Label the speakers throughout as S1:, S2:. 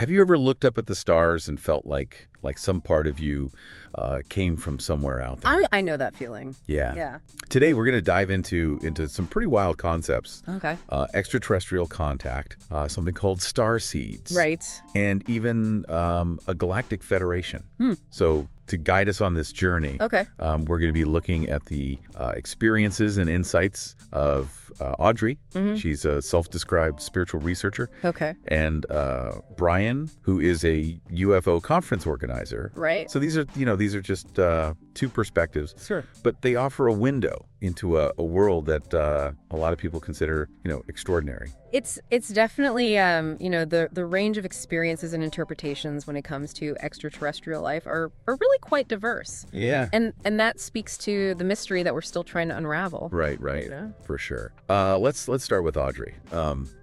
S1: Have you ever looked up at the stars and felt like some part of you came from somewhere out there?
S2: I know that feeling.
S1: Yeah.
S2: Yeah.
S1: Today we're going to dive into some pretty wild concepts.
S2: Okay.
S1: Extraterrestrial contact, something called starseeds.
S2: Right.
S1: And even a Galactic Federation. So to guide us on this journey,
S2: Okay.
S1: we're going to be looking at the experiences and insights of Audrey. She's a self-described spiritual researcher.
S2: Okay.
S1: And Brian, who is a UFO conference organizer.
S2: Right.
S1: So these are just two perspectives.
S2: Sure.
S1: But they offer a window into a world that a lot of people consider, extraordinary.
S2: It's definitely the range of experiences and interpretations when it comes to extraterrestrial life are really quite diverse.
S1: Yeah.
S2: And that speaks to the mystery that we're still trying to unravel.
S1: Right. For sure. Let's start with Audrey.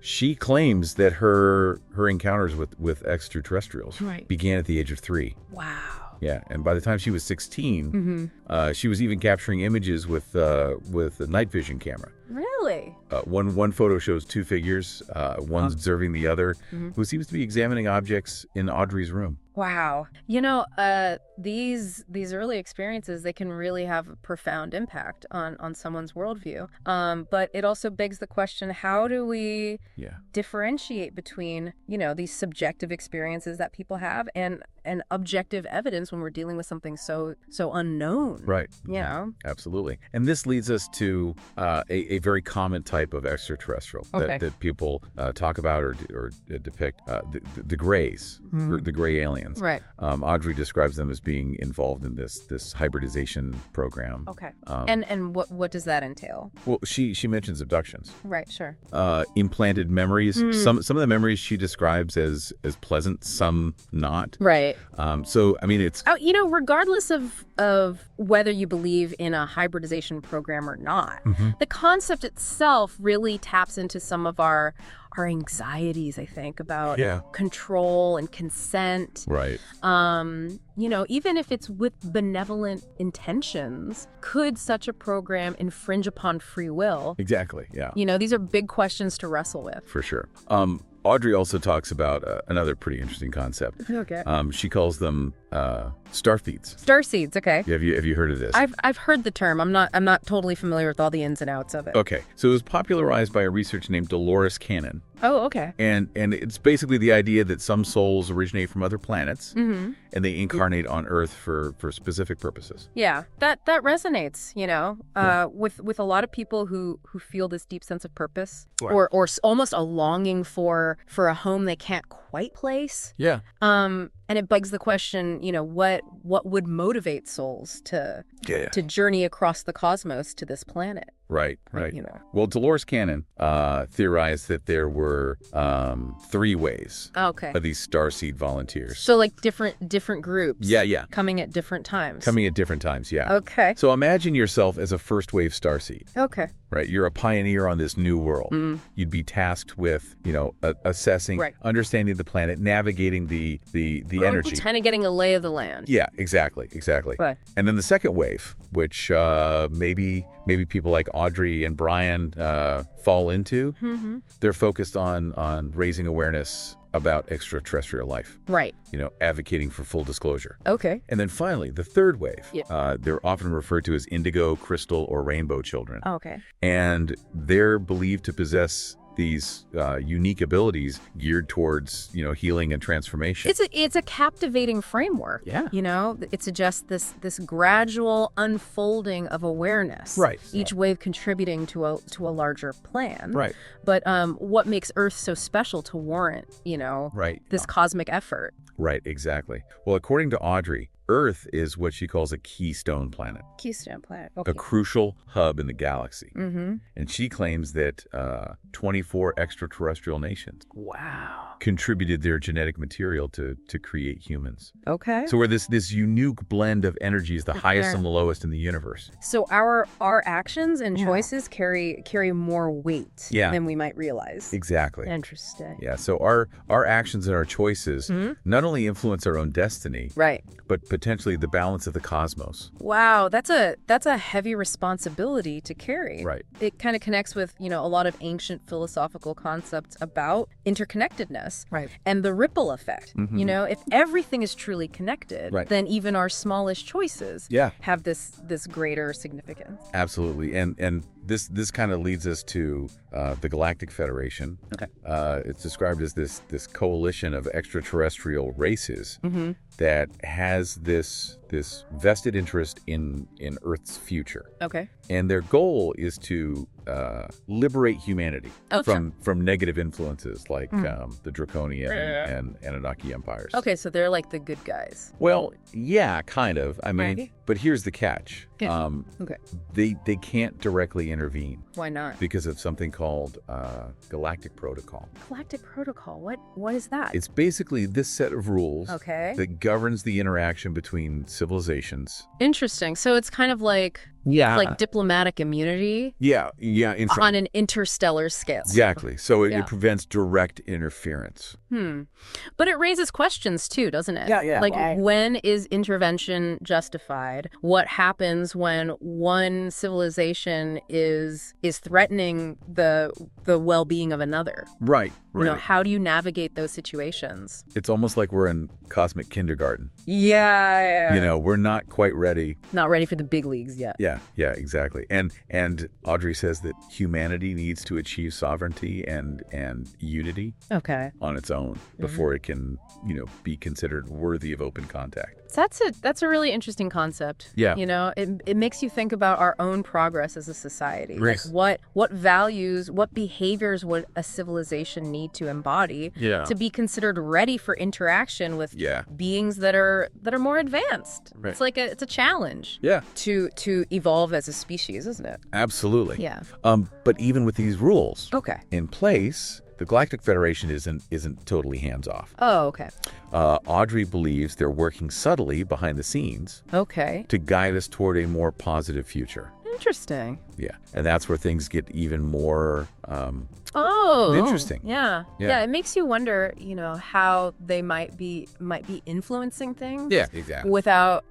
S1: She claims that her encounters with extraterrestrials began at the age of 3.
S2: Wow.
S1: Yeah, and by the time she was 16, she was even capturing images with a night vision camera.
S2: Really?
S1: One photo shows 2 figures, one's observing the other, who seems to be examining objects in Audrey's room.
S2: Wow. These early experiences, they can really have a profound impact on someone's worldview. But it also begs the question, how do we differentiate between, these subjective experiences that people have and objective evidence when we're dealing with something so unknown?
S1: Right.
S2: Yeah.
S1: Absolutely. And this leads us to a very common type of extraterrestrial that people talk about or depict, the grays, the gray aliens.
S2: Right.
S1: Audrey describes them as being involved in this hybridization program.
S2: Okay. And what does that entail?
S1: Well, she mentions abductions.
S2: Right. Sure.
S1: Implanted memories. Some of the memories she describes as pleasant, some not.
S2: Right.
S1: So I mean, it's
S2: regardless of whether you believe in a hybridization program or not, the concept itself really taps into some of our anxieties, I think, about control and consent.
S1: Right.
S2: Even if it's with benevolent intentions, could such a program infringe upon free will?
S1: Exactly. Yeah.
S2: These are big questions to wrestle with.
S1: For sure. Audrey also talks about another pretty interesting concept.
S2: Okay.
S1: She calls them starseeds.
S2: Starseeds. Okay.
S1: Have you heard of this?
S2: I've heard the term. I'm not totally familiar with all the ins and outs of it.
S1: Okay. So it was popularized by a researcher named Dolores Cannon.
S2: Oh, okay.
S1: And it's basically the idea that some souls originate from other planets and they incarnate on Earth for specific purposes.
S2: Yeah, that resonates, with a lot of people who feel this deep sense of purpose or almost a longing for a home they can't quite place.
S1: Yeah.
S2: And it begs the question, what would motivate souls to journey across the cosmos to this planet?
S1: Right. Well, Dolores Cannon theorized that there were 3 ways of these starseed volunteers.
S2: So like different groups.
S1: Yeah.
S2: Coming at different times.
S1: Yeah.
S2: Okay.
S1: So imagine yourself as a first wave starseed.
S2: Okay.
S1: Right. You're a pioneer on this new world. You'd be tasked with, assessing, understanding the planet, navigating the energy.
S2: Kind of getting a lay of the land.
S1: Yeah, exactly.
S2: Right.
S1: And then the second wave, which maybe people like Audrey and Brian fall into, they're focused on raising awareness about extraterrestrial life.
S2: Right.
S1: Advocating for full disclosure.
S2: Okay.
S1: And then finally, the third wave. They're often referred to as indigo, crystal, or rainbow children.
S2: Okay.
S1: And they're believed to possess these unique abilities geared towards, healing and transformation.
S2: It's a captivating framework.
S1: Yeah.
S2: It suggests this gradual unfolding of awareness.
S1: Right.
S2: Each wave contributing to a larger plan.
S1: Right.
S2: But what makes Earth so special to warrant, this cosmic effort?
S1: Right. Exactly. Well, according to Audrey, Earth is what she calls a keystone planet.
S2: Keystone planet. Okay.
S1: A crucial hub in the galaxy. And she claims that 24 extraterrestrial nations contributed their genetic material to create humans.
S2: Okay.
S1: So we're this unique blend of energies, the highest and the lowest in the universe.
S2: So our actions and choices carry more weight than we might realize.
S1: Exactly.
S2: Interesting.
S1: Yeah. So our actions and our choices not only influence our own destiny,
S2: right,
S1: but potentially the balance of the cosmos.
S2: Wow, that's a heavy responsibility to carry.
S1: Right.
S2: It kind of connects with, a lot of ancient philosophical concepts about interconnectedness.
S3: Right.
S2: And the ripple effect. If everything is truly connected,
S1: Right.
S2: then even our smallest choices have this greater significance.
S1: Absolutely. And this kind of leads us to the Galactic Federation.
S3: Okay.
S1: It's described as this coalition of extraterrestrial races that has this vested interest in Earth's future.
S2: Okay.
S1: And their goal is to liberate humanity from negative influences like the Draconian and Anunnaki empires.
S2: Okay, so they're like the good guys.
S1: Well, yeah, kind of. I mean,
S2: Right.
S1: but here's the catch.
S2: Yeah. Okay.
S1: They can't directly intervene
S2: Why not?
S1: because of something called Galactic Protocol.
S2: Galactic Protocol. What is that?
S1: It's basically this set of rules
S2: Okay.
S1: that governs the interaction between civilizations.
S2: Interesting. So it's kind of like diplomatic immunity
S1: Yeah,
S2: on an interstellar scale.
S1: exactly. So
S2: Yeah.
S1: it prevents direct interference.
S2: But it raises questions too, doesn't it?
S3: Yeah.
S2: Like,
S3: Why?
S2: when is intervention justified? What happens when one civilization is threatening the well-being of another?
S1: Right.
S2: How do you navigate those situations?
S1: It's almost like we're in cosmic kindergarten.
S2: Yeah.
S1: We're not quite ready.
S2: Not ready for the big leagues yet.
S1: Yeah, exactly. And Audrey says that humanity needs to achieve sovereignty and unity
S2: Okay.
S1: on its own before it can, be considered worthy of open contact.
S2: That's a really interesting concept.
S1: Yeah.
S2: It makes you think about our own progress as a society.
S1: Right.
S2: Like what values, what behaviors would a civilization need to embody to be considered ready for interaction with beings that are more advanced?
S1: Right.
S2: It's like it's a challenge.
S1: Yeah.
S2: To evolve as a species, isn't it?
S1: Absolutely.
S2: Yeah.
S1: But even with these rules
S2: Okay.
S1: in place, the Galactic Federation isn't totally hands-off.
S2: Oh, okay.
S1: Audrey believes they're working subtly behind the scenes
S2: Okay.
S1: to guide us toward a more positive future.
S2: Interesting.
S1: Yeah. And that's where things get even more interesting.
S2: Yeah. It makes you wonder, how they might be influencing things.
S1: Yeah, exactly.
S2: Without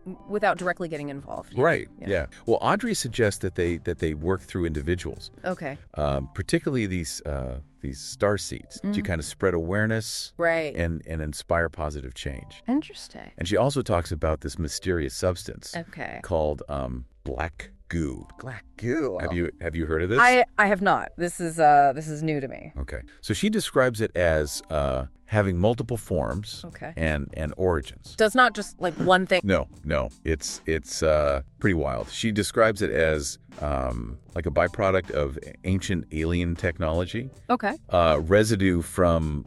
S2: directly getting involved.
S1: Right. Yeah. Well, Audrey suggests that they work through individuals,
S2: Okay.
S1: particularly these starseeds, to kind of spread awareness
S2: Right.
S1: and inspire positive change.
S2: Interesting.
S1: And she also talks about this mysterious substance
S2: Okay.
S1: called black goo.
S3: Black goo.
S1: Have you heard of this?
S2: I have not. This is new to me.
S1: Okay. So she describes it as having multiple forms
S2: Okay.
S1: and origins.
S2: So it's not just like one thing.
S1: No. It's pretty wild. She describes it as like a byproduct of ancient alien technology,
S2: Okay.
S1: residue from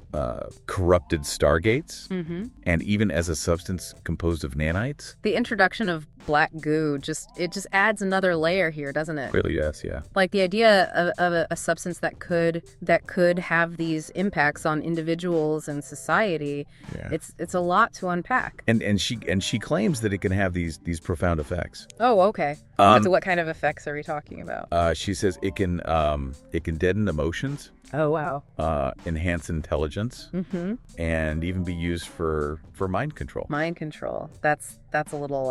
S1: corrupted stargates,
S2: Mm-hmm.
S1: and even as a substance composed of nanites.
S2: The introduction of black goo just adds another layer here, doesn't it?
S1: Really, yes, yeah.
S2: Like the idea of a substance that could have these impacts on individuals and society.
S1: Yeah.
S2: It's a lot to unpack.
S1: And she claims that it can have these profound effects.
S2: Oh, okay. So what kind of effects are we talking about?
S1: She says it can deaden emotions,
S2: Oh, wow.
S1: enhance intelligence, and even be used for mind control.
S2: Mind control. That's a little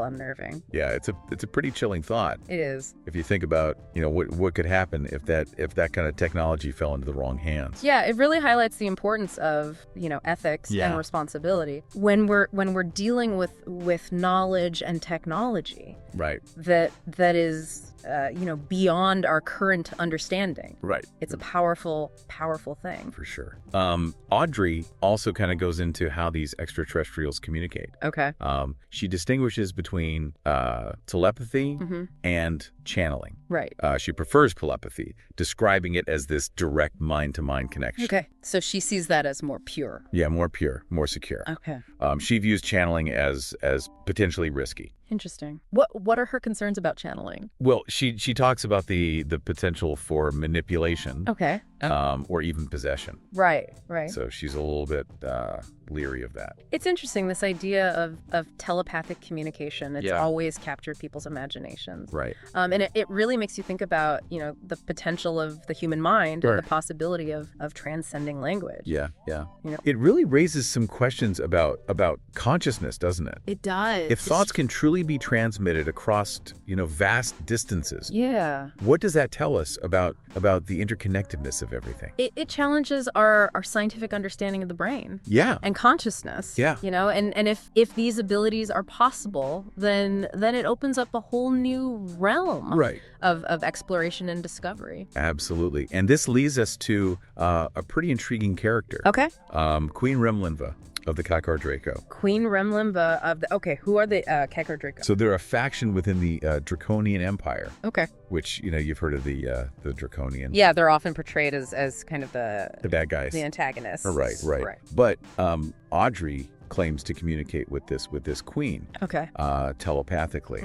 S2: unnerving.
S1: Yeah, it's a pretty chilling thought.
S2: It is.
S1: If you think about, what could happen if that kind of technology fell into the wrong hands.
S2: Yeah, it really highlights the importance of, ethics and responsibility when we're dealing with knowledge and technology.
S1: Right.
S2: That is beyond our current understanding.
S1: Right.
S2: It's a powerful thing.
S1: For sure. Audrey also kind of goes into how these extraterrestrials communicate.
S2: Okay.
S1: She distinguishes between telepathy and channeling.
S2: Right.
S1: She prefers telepathy, describing it as this direct mind-to-mind connection.
S2: Okay. So she sees that as more pure.
S1: Yeah, more pure, more secure.
S2: Okay.
S1: She views channeling as potentially risky.
S2: Interesting. What are her concerns about channeling?
S1: Well, she talks about the potential for manipulation.
S2: Okay.
S1: or even possession.
S2: Right.
S1: So she's a little bit leery of that.
S2: It's interesting, this idea of telepathic communication. It's always captured people's imaginations.
S1: Right.
S2: And it really makes you think about, the potential of the human mind, and the possibility of transcending language.
S1: Yeah. It really raises some questions about consciousness, doesn't it?
S2: It does.
S1: If thoughts can truly be transmitted across, vast distances.
S2: Yeah.
S1: What does that tell us about the interconnectedness of everything?
S2: It challenges our scientific understanding of the brain.
S1: Yeah.
S2: And consciousness.
S1: Yeah.
S2: And if these abilities are possible, then it opens up a whole new realm of exploration and discovery.
S1: Absolutely. And this leads us to a pretty intriguing character.
S2: Okay.
S1: Queen Remlinva of the Kakar Draco.
S2: Queen Remlinva of the... Okay, who are the Kakar Draco?
S1: So they're a faction within the Draconian Empire.
S2: Okay.
S1: Which, you've heard of the Draconian.
S2: Yeah, they're often portrayed as kind of the
S1: bad guys.
S2: The antagonists.
S1: Right. But Audrey claims to communicate with this queen telepathically.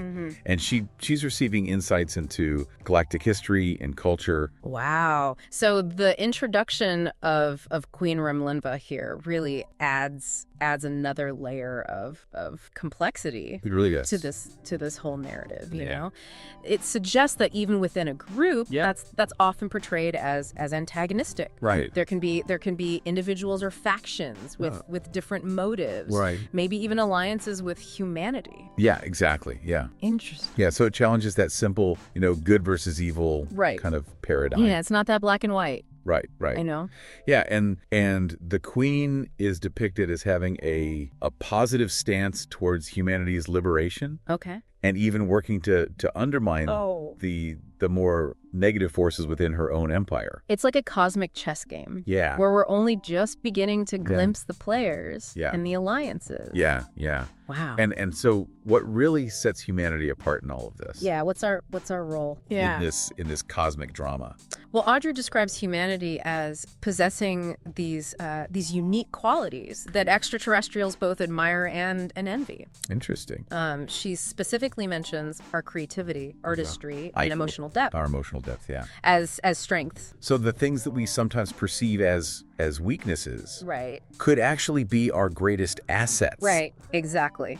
S1: And she's receiving insights into galactic history and culture.
S2: Wow. So the introduction of Queen Remlinva here really adds another layer of complexity.
S1: It really does.
S2: to this whole narrative, you know. It suggests that even within a group, that's often portrayed as antagonistic.
S1: Right.
S2: There can be individuals or factions with different motives.
S1: Right.
S2: Maybe even alliances with humanity.
S1: Yeah, exactly. Yeah.
S2: Interesting.
S1: Yeah, so it challenges that simple, good versus evil kind of paradigm.
S2: Yeah, it's not that black and white.
S1: Right.
S2: I know.
S1: Yeah, and the queen is depicted as having a positive stance towards humanity's liberation.
S2: Okay.
S1: And even working to undermine the more negative forces within her own empire.
S2: It's like a cosmic chess game.
S1: Yeah.
S2: Where we're only just beginning to glimpse the players and the alliances.
S1: Yeah.
S2: Wow.
S1: And so what really sets humanity apart in all of this?
S2: Yeah, what's our role?
S1: In this cosmic drama.
S2: Well, Audrey describes humanity as possessing these unique qualities that extraterrestrials both admire and envy.
S1: Interesting.
S2: She specifically mentions our creativity, artistry, and emotional depth.
S1: Our emotional depth, yeah.
S2: As strengths.
S1: So the things that we sometimes perceive as weaknesses could actually be our greatest assets.
S2: Right. Exactly.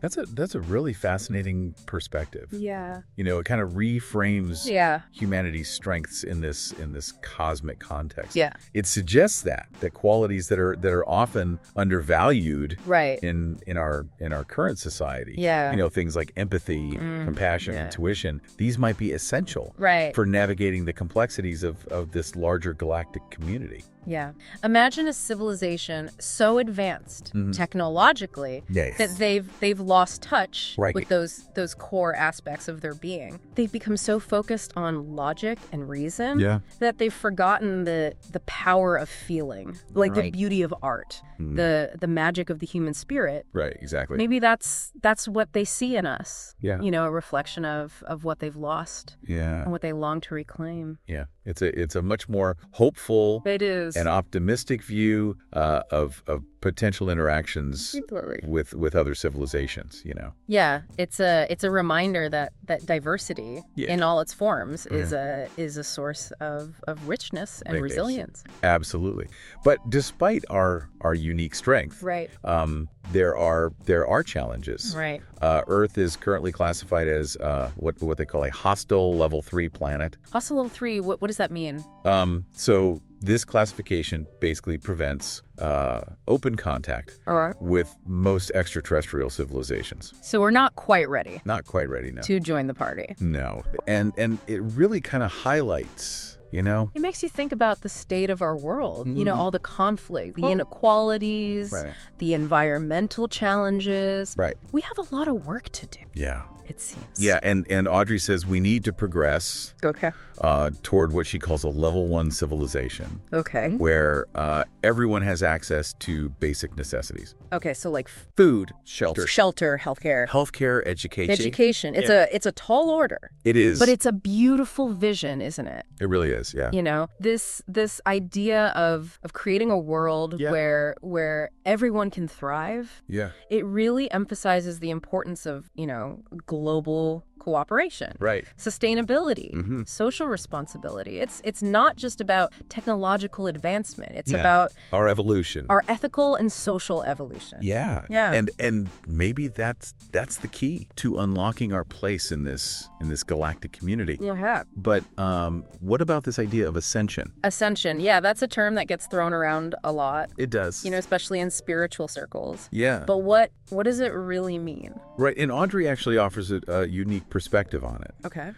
S1: That's a really fascinating perspective.
S2: Yeah.
S1: It kind of reframes humanity's strengths in this cosmic context.
S2: Yeah.
S1: It suggests that qualities that are often undervalued in our current society.
S2: Yeah.
S1: Things like empathy, compassion, intuition, these might be essential for navigating the complexities of this larger galactic community.
S2: Yeah. Imagine a civilization so advanced technologically that they've lost touch with those core aspects of their being. They've become so focused on logic and reason that they've forgotten the power of feeling, like the beauty of art, the magic of the human spirit.
S1: Right, exactly.
S2: Maybe that's what they see in us.
S1: Yeah.
S2: A reflection of what they've lost.
S1: Yeah.
S2: And what they long to reclaim.
S1: Yeah. It's a much more hopeful and optimistic view of potential interactions with other civilizations,
S2: Yeah, it's a reminder that diversity in all its forms is a source of richness and resilience.
S1: Absolutely. But despite our unique strength, there are challenges.
S2: Right.
S1: Earth is currently classified as what they call a hostile level 3 planet.
S2: Hostile level 3, what does that mean?
S1: So this classification basically prevents open contact with most extraterrestrial civilizations.
S2: So we're not quite ready.
S1: Not quite ready, no.
S2: To join the party.
S1: No. And it really kind of highlights,
S2: It makes you think about the state of our world, all the conflict, the inequalities, the environmental challenges.
S1: Right.
S2: We have a lot of work to do.
S1: Yeah.
S2: It seems.
S1: Yeah, and Audrey says we need to progress toward what she calls a level 1 civilization.
S2: Okay.
S1: Where everyone has access to basic necessities.
S2: Okay, so like
S1: food, shelter,
S2: healthcare,
S1: education.
S2: It's a tall order.
S1: It is.
S2: But it's a beautiful vision, isn't it?
S1: It really is, yeah.
S2: This idea of creating a world where everyone can thrive.
S1: Yeah.
S2: It really emphasizes the importance of, global cooperation,
S1: right,
S2: sustainability, social responsibility. It's not just about technological advancement. It's about
S1: our evolution,
S2: our ethical and social evolution.
S1: Yeah. And maybe that's the key to unlocking our place in this galactic community.
S2: Yeah.
S1: But what about this idea of ascension?
S2: Ascension, yeah, that's a term that gets thrown around a lot.
S1: It does.
S2: Especially in spiritual circles.
S1: Yeah.
S2: But what does it really mean?
S1: Right, and Audrey actually offers a unique perspective on it.
S2: Okay.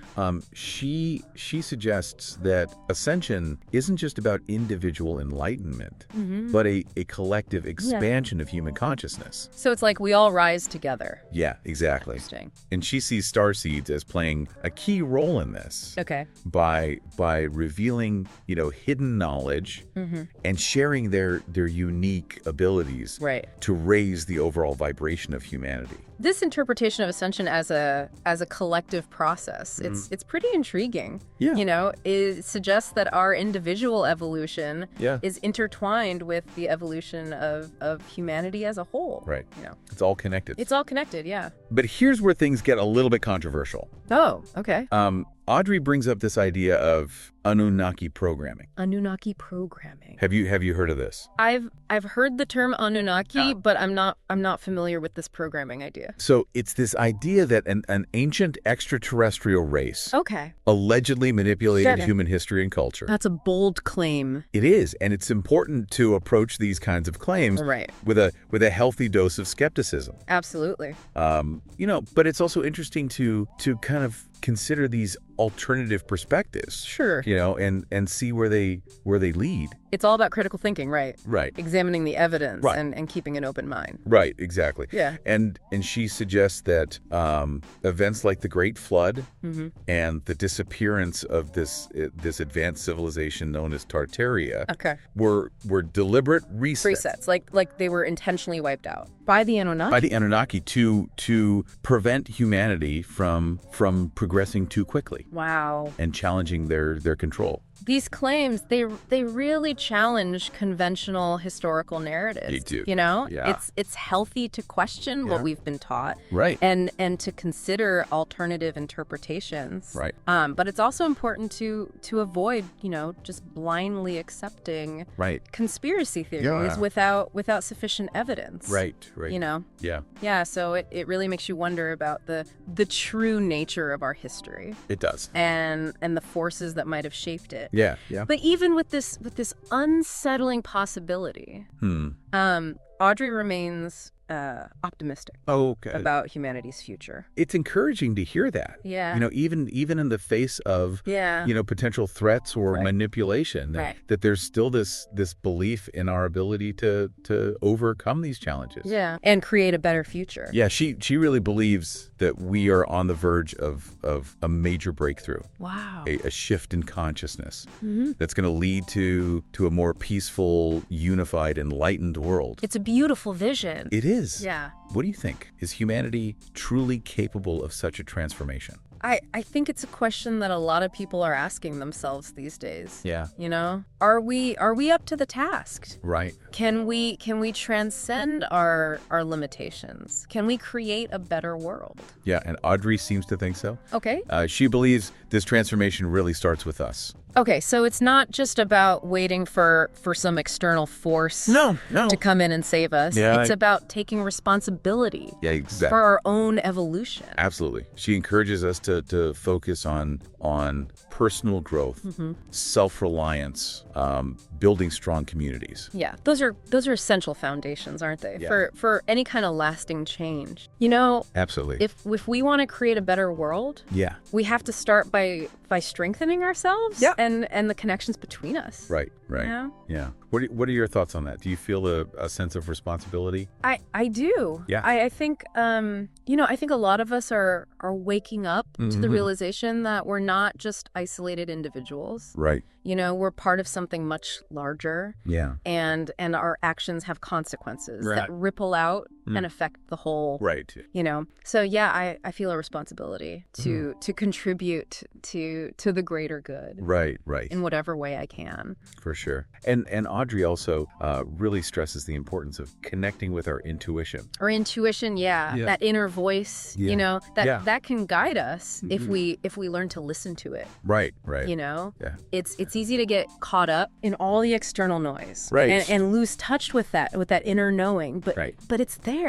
S1: She suggests that ascension isn't just about individual enlightenment, but a collective expansion of human consciousness.
S2: So it's like we all rise together.
S1: Yeah, exactly.
S2: Interesting.
S1: And she sees Starseeds as playing a key role in this.
S2: Okay.
S1: By revealing, hidden knowledge and sharing their unique abilities to raise the overall vibration of humanity.
S2: This interpretation of ascension as a collective process, it's pretty intriguing.
S1: Yeah.
S2: It suggests that our individual evolution is intertwined with the evolution of humanity as a whole.
S1: Right. It's all connected.
S2: It's all connected, yeah.
S1: But here's where things get a little bit controversial.
S2: Oh, okay.
S1: Audrey brings up this idea of Anunnaki programming.
S2: Anunnaki programming.
S1: Have you heard of this?
S2: I've heard the term Anunnaki, but I'm not familiar with this programming idea.
S1: So it's this idea that an ancient extraterrestrial race allegedly manipulated human history and culture.
S2: That's a bold claim.
S1: It is, and it's important to approach these kinds of claims with a healthy dose of skepticism.
S2: Absolutely.
S1: But it's also interesting to kind of consider these alternative perspectives.
S2: Sure.
S1: And see where they lead.
S2: It's all about critical thinking, right?
S1: Right.
S2: Examining the evidence and keeping an open mind.
S1: Right, exactly.
S2: Yeah.
S1: And she suggests that events like the Great Flood and the disappearance of this advanced civilization known as Tartaria were deliberate resets.
S2: Like they were intentionally wiped out by the Anunnaki.
S1: By the Anunnaki to prevent humanity from progressing too quickly.
S2: Wow.
S1: And challenging their control.
S2: These claims, they really challenge conventional historical narratives.
S1: They do.
S2: Yeah. It's healthy to question what we've been taught.
S1: Right.
S2: And to consider alternative interpretations.
S1: Right.
S2: But it's also important to avoid, just blindly accepting conspiracy theories without sufficient evidence.
S1: Right.
S2: Yeah. Yeah, so it really makes you wonder about the true nature of our history.
S1: It does.
S2: And the forces that might have shaped it.
S1: Yeah.
S2: But even with this unsettling possibility, Audrey remains optimistic about humanity's future.
S1: It's encouraging to hear that.
S2: Yeah.
S1: Even in the face of potential threats or manipulation, that there's still this belief in our ability to overcome these challenges.
S2: Yeah. And create a better future.
S1: Yeah, she really believes that we are on the verge of a major breakthrough.
S2: Wow.
S1: A shift in consciousness that's going to lead to a more peaceful, unified, enlightened world.
S2: It's a beautiful vision.
S1: It is.
S2: Yeah.
S1: What do you think? Is humanity truly capable of such a transformation?
S2: I think it's a question that a lot of people are asking themselves these days.
S1: Yeah.
S2: Are we up to the task?
S1: Right.
S2: Can we transcend our limitations? Can we create a better world?
S1: Yeah, and Audrey seems to think so.
S2: Okay.
S1: She believes this transformation really starts with us.
S2: Okay, so it's not just about waiting for some external force to come in and save us.
S1: Yeah,
S2: it's about taking responsibility
S1: exactly.
S2: for our own evolution.
S1: Absolutely. She encourages us to focus on personal growth, self-reliance, building strong communities.
S2: Yeah, those are essential foundations, aren't they?
S1: Yeah.
S2: For any kind of lasting change.
S1: Absolutely.
S2: If we want to create a better world, we have to start by strengthening ourselves and the connections between us.
S1: Right. Yeah. What are your thoughts on that? Do you feel a sense of responsibility?
S2: I do.
S1: Yeah.
S2: I think I think a lot of us are waking up to the realization that we're not just isolated individuals.
S1: Right.
S2: You know, we're part of something much larger.
S1: Yeah.
S2: And our actions have consequences
S3: Right.
S2: that ripple out and affect the whole.
S1: Right.
S2: You know, so yeah, I feel a responsibility to contribute to the greater good.
S1: Right. Right.
S2: In whatever way I can.
S1: For sure. And Audrey also really stresses the importance of connecting with our intuition.
S2: Our intuition,
S3: Yeah.
S2: that inner voice,
S1: Yeah.
S2: you know, that
S1: Yeah.
S2: that can guide us if we learn to listen to it.
S1: Right. Right.
S2: You know,
S1: Yeah.
S2: it's easy to get caught up in all the external noise,
S1: Right.
S2: and lose touch with that inner knowing. But
S1: Right.
S2: but it's there.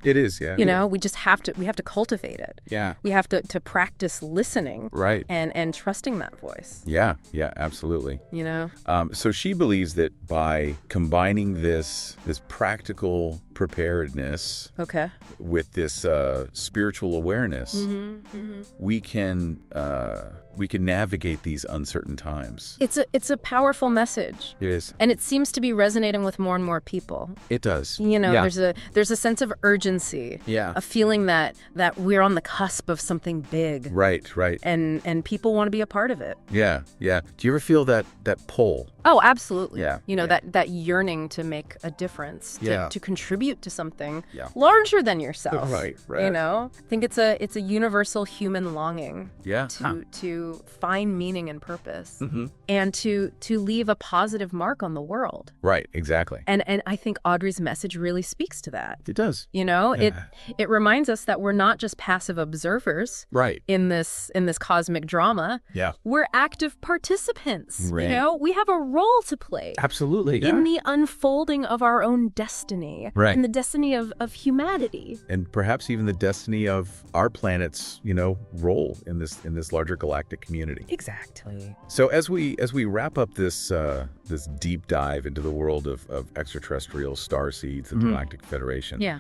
S1: It is. Yeah.
S2: You know, we just have to cultivate it.
S3: Yeah.
S2: We have to practice listening.
S1: Right.
S2: And trusting that voice.
S1: Yeah. Yeah. Absolutely.
S2: You know.
S1: So she believes that by combining this practical preparedness
S2: Okay.
S1: with this spiritual awareness, we can navigate these uncertain times.
S2: It's a powerful message.
S1: It is.
S2: And it seems to be resonating with more and more people.
S1: It does.
S2: You know,
S3: Yeah.
S2: there's a sense of urgency.
S3: Yeah.
S2: A feeling that we're on the cusp of something big.
S1: Right. Right.
S2: And people want to be a part of it.
S1: Yeah. Yeah. Do you ever feel that pull?
S2: Oh, absolutely.
S1: Yeah,
S2: You know,
S1: yeah.
S2: that yearning to make a difference,
S1: Yeah.
S2: to contribute to something
S1: Yeah.
S2: larger than yourself.
S1: Right, right.
S2: You know, I think it's a universal human longing
S1: Yeah.
S2: to find meaning and purpose,
S1: Mhm.
S2: and to leave a positive mark on the world.
S1: Right. Exactly.
S2: And I think Audrey's message really speaks to that.
S1: It does.
S2: You know,
S1: Yeah.
S2: it reminds us that we're not just passive observers
S1: Right.
S2: in this cosmic drama.
S1: Yeah.
S2: We're active participants.
S3: Right.
S2: You know, we have a role to play
S3: Absolutely.
S2: in the unfolding of our own destiny,
S1: Right.
S2: and the destiny of humanity.
S1: And perhaps even the destiny of our planet's, role in this larger galactic community.
S3: Exactly.
S1: So as we wrap up this deep dive into the world of extraterrestrial starseeds, the Galactic Federation,
S2: Yeah.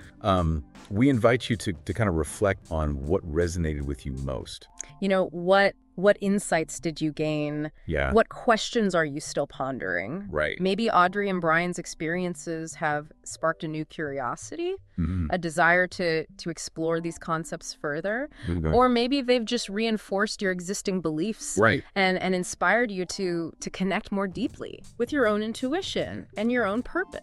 S1: we invite you to kind of reflect on what resonated with you most.
S2: You know, what insights did you gain?
S1: Yeah.
S2: What questions are you still pondering?
S1: Right.
S2: Maybe Audrey and Brian's experiences have sparked a new curiosity,
S1: Mhm.
S2: a desire to explore these concepts further.
S1: Mhm.
S2: Or maybe they've just reinforced your existing beliefs
S1: Right.
S2: and inspired you to connect more deeply with your own intuition and your own purpose.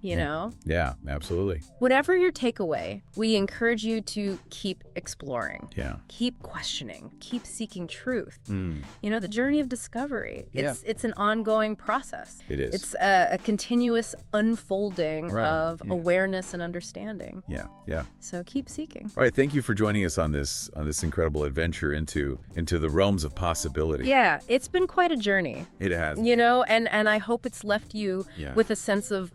S2: You know?
S1: Yeah, absolutely.
S2: Whatever your takeaway, we encourage you to keep exploring.
S1: Yeah.
S2: Keep questioning, keep seeking truth.
S1: Mm.
S2: You know, the journey of discovery. It's an ongoing process.
S1: It is.
S2: It's a continuous unfolding
S1: Right.
S2: of
S1: Yeah.
S2: awareness and understanding.
S1: Yeah. Yeah.
S2: So keep seeking.
S1: All right. Thank you for joining us on this incredible adventure into the realms of possibility.
S2: Yeah, it's been quite a journey.
S1: It has.
S2: You know, and I hope it's left you
S1: Yeah.
S2: with a sense of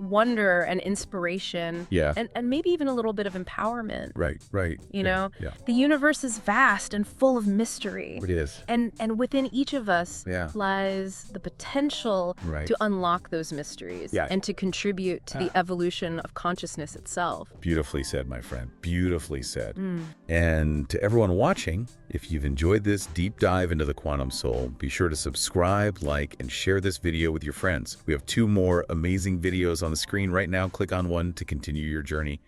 S2: wonder and inspiration.
S1: Yeah.
S2: And maybe even a little bit of empowerment.
S1: Right. Right.
S2: You
S1: Yeah,
S2: know,
S1: Yeah.
S2: the universe is vast and full of mystery.
S1: It is.
S2: And within each of us
S1: Yeah.
S2: lies the potential
S1: Right.
S2: to unlock those mysteries,
S1: Yeah.
S2: and to contribute to the evolution of consciousness itself.
S1: Beautifully said, my friend. Beautifully said.
S2: Mm.
S1: And to everyone watching, if you've enjoyed this deep dive into the quantum soul, be sure to subscribe, like, and share this video with your friends. We have 2 more amazing videos on the screen right now. Click on one to continue your journey